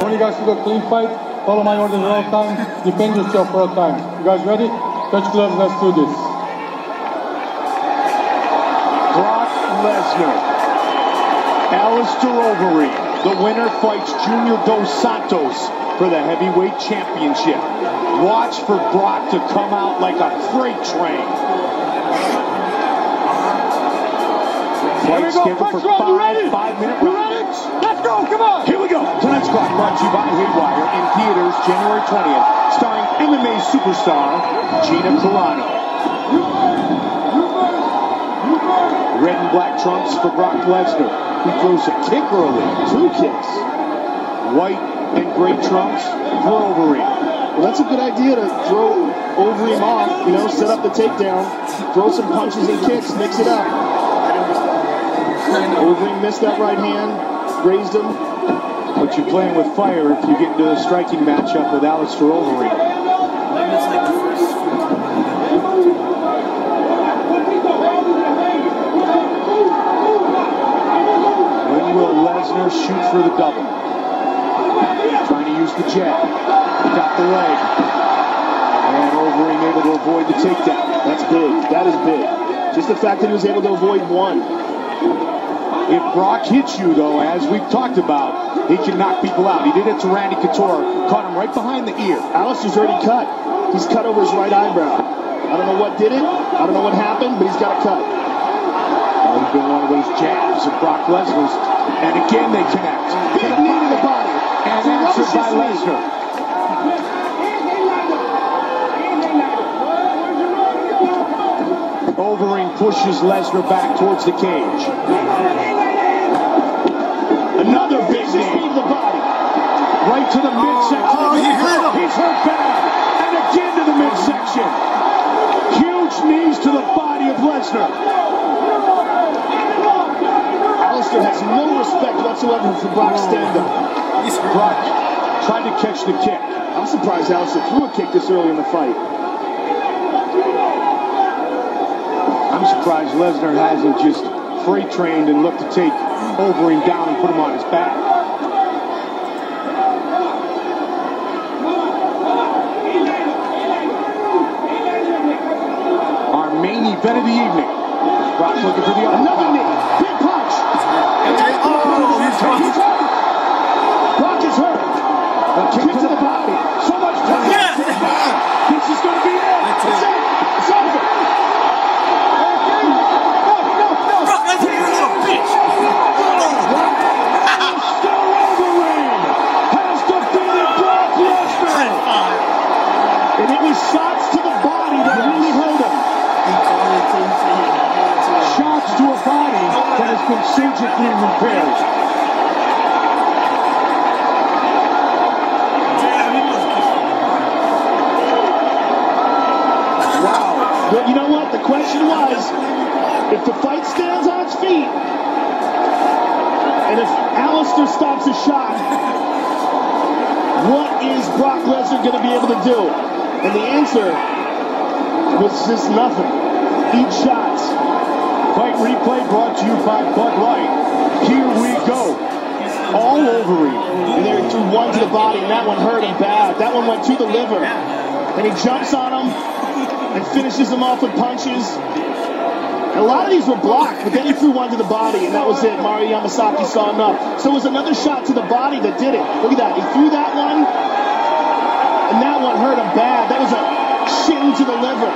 want you guys to do a clean fight. Follow my orders all the time. Defend yourself all the time. You guys ready? Touch gloves, let's do this. Brock Lesnar. Alistair Overeem. The winner fights Junior Dos Santos for the heavyweight championship. Watch for Brock to come out like a freight train. Fight scheduled for 5-minute rounds. Let's go, come on! Here we go. Tonight's card brought to you by Haywire in theaters January 20th, starring MMA superstar Gina Carano. Red and black trunks for Brock Lesnar, who throws a kick early. 2 kicks. White and gray trunks for Overeem. Well, that's a good idea to throw Overeem off, you know, set up the takedown, throw some punches and kicks, mix it up. Overeem missed that right hand, grazed him. But you're playing with fire if you get into a striking matchup with Alistair Overeem. Maybe it's like the first few. When will Lesnar shoot for the double? Trying to use the jab. Got the leg. And Overeem able to avoid the takedown. That's big. That is big. Just the fact that he was able to avoid one. If Brock hits you, though, as we've talked about, he can knock people out. He did it to Randy Couture. Caught him right behind the ear. Alistair's already cut. He's cut over his right eyebrow. I don't know what did it. I don't know what happened, but he's got a cut. Well, it's been one of those jabs of Brock Lesnar's. And again, they connect. Big knee to the body. And answered by Lesnar. Overeem pushes Lesnar back towards the cage. Another big knee to the body. Right to the midsection. He's hurt bad. And again to the midsection. Huge knees to the body of Lesnar. Alistair has no respect whatsoever for Brock's stand-up. Brock tried to catch the kick. I'm surprised Alistair threw a kick this early in the fight. I'm surprised Lesnar hasn't just freight trained and looked to take Overeem down and put him on his back. Our main event of the evening. Brock looking for the other. Another knee. Big punch. He's hurt. Brock is hurt. A kick to the body. So much punch. This is going to be it. It's it. It's over. Brock Lesnar, you little bitch! Alistair Overeem has defeated Brock Lesnar. And it was shots to the body that really hurt him. Shots to a body that has been surgically repaired. Wow. But you know what? The question was, if the fight stands on its feet, and if Alistair stops a shot, what is Brock Lesnar going to be able to do? And the answer was just nothing. Eat shots. Fight replay brought to you by Bud Light. Here we go. All Overeem. And there he threw one to the body, and that one hurt him bad. That one went to the liver. And he jumps on him and finishes him off with punches. And a lot of these were blocked, but then he threw one to the body, and that was it. Mario Yamasaki saw enough. So it was another shot to the body that did it. Look at that. He threw that one, and that one hurt him bad. That was a shin to the liver.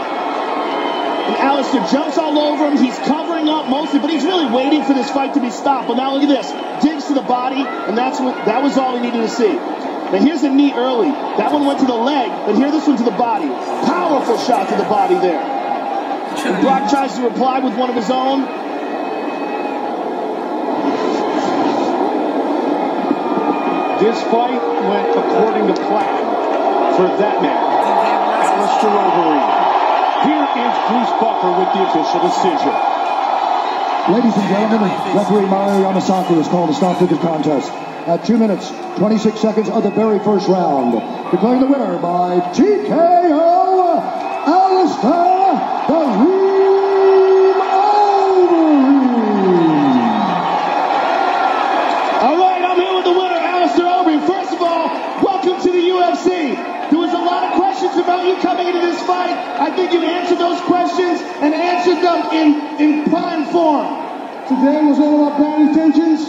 And Alistair jumps all over him. He's covering up mostly, but he's really waiting for this fight to be stopped. But now look at this. Digs to the body, and that was all he needed to see. Now here's the knee early. That one went to the leg, but here this one to the body. Powerful shot to the body there. And Brock tries to reply with one of his own. This fight went according to plan for that man, Alistair Overeem. Here is Bruce Buffer with the official decision. Ladies and gentlemen, referee Mario Yamasaki has called a stop to the contest at 2 minutes, 26 seconds of the very first round. Declaring the winner by TKO, Alistair Overeem. All right, I'm here with the winner, Alistair Overeem. First of all, Today was all about bad intentions.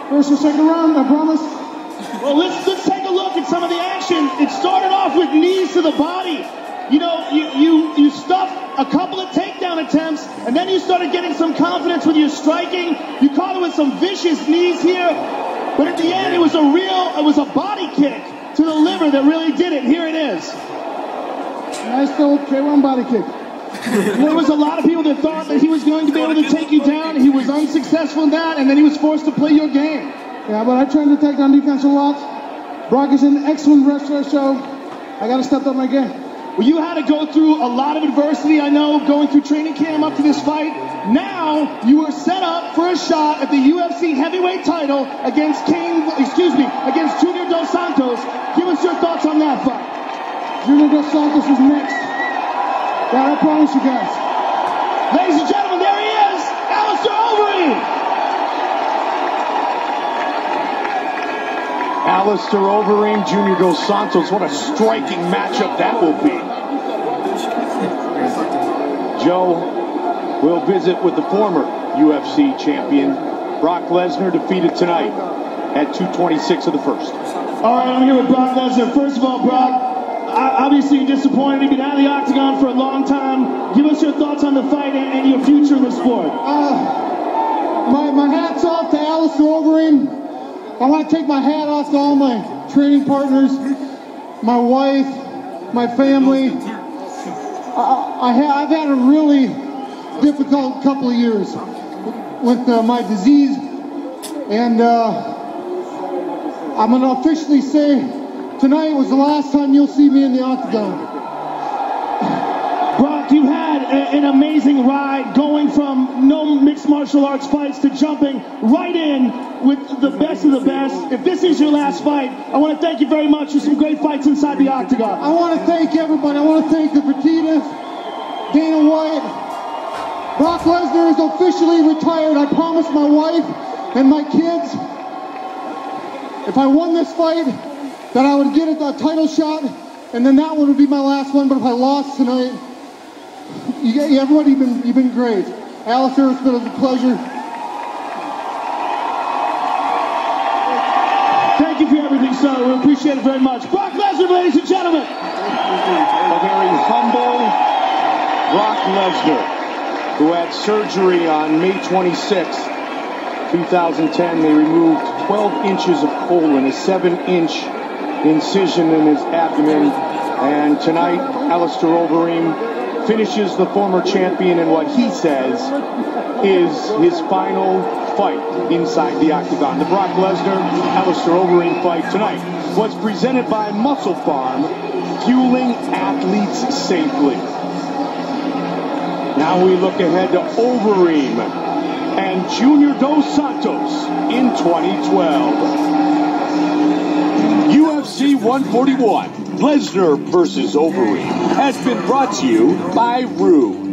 First and second round, I promise. Well, let's take a look at some of the action. It started off with knees to the body. You know, you stuffed a couple of takedown attempts, and then you started getting some confidence with your striking. You caught it with some vicious knees here, but at the end, it was a body kick to the liver that really did it. Here it is. Nice old K1 body kick. There was a lot of people that thought that he was going to be able to take you down. He was unsuccessful in that, and then he was forced to play your game. Yeah, but I trained to take down defense a lot. Brock is an excellent wrestler, so I got to step up my game. Well, you had to go through a lot of adversity, I know, going through training camp up to this fight. Now, you were set up for a shot at the UFC heavyweight title against against Junior Dos Santos. Give us your thoughts on that fight. Junior Dos Santos is next. Yeah, I promise you guys. Ladies and gentlemen, there he is, Alistair Overeem. Alistair Overeem, Junior Dos Santos. What a striking matchup that will be. Joe will visit with the former UFC champion, Brock Lesnar, defeated tonight at 226 of the first. All right, I'm here with Brock Lesnar. First of all, Brock, obviously you're disappointed. You've been out of the octagon for a long time. Give us your thoughts on the fight and your future in the sport. My hat's off to Alistair Overeem. I want to take my hat off to all my training partners, my wife, my family. I've had a really difficult couple of years with my disease, and I'm going to officially say tonight was the last time you'll see me in the octagon. Brock, you had an amazing ride going from no mixed martial arts fights to jumping right in with the best of the best. If this is your last fight, I want to thank you very much for some great fights inside the octagon. I want to thank everybody. I want to thank the Fertittas, Dana White. Brock Lesnar is officially retired. I promised my wife and my kids if I won this fight that I would get a title shot, and then that one would be my last one. But if I lost tonight, everybody, you've been great. Alistair, it's been a pleasure. Thank you for everything, sir. We appreciate it very much. Brock Lesnar, ladies and gentlemen. A very humble Brock Lesnar, who had surgery on May 26, 2010. They removed 12 inches of colon, a 7-inch incision in his abdomen. And tonight, Alistair Overeem finishes the former champion in what he says is his final fight inside the octagon. The Brock Lesnar, Alistair Overeem fight tonight was presented by Muscle Farm, fueling athletes safely. Now we look ahead to Overeem and Junior Dos Santos in 2012. UFC 141, Lesnar versus Overeem, has been brought to you by Rue.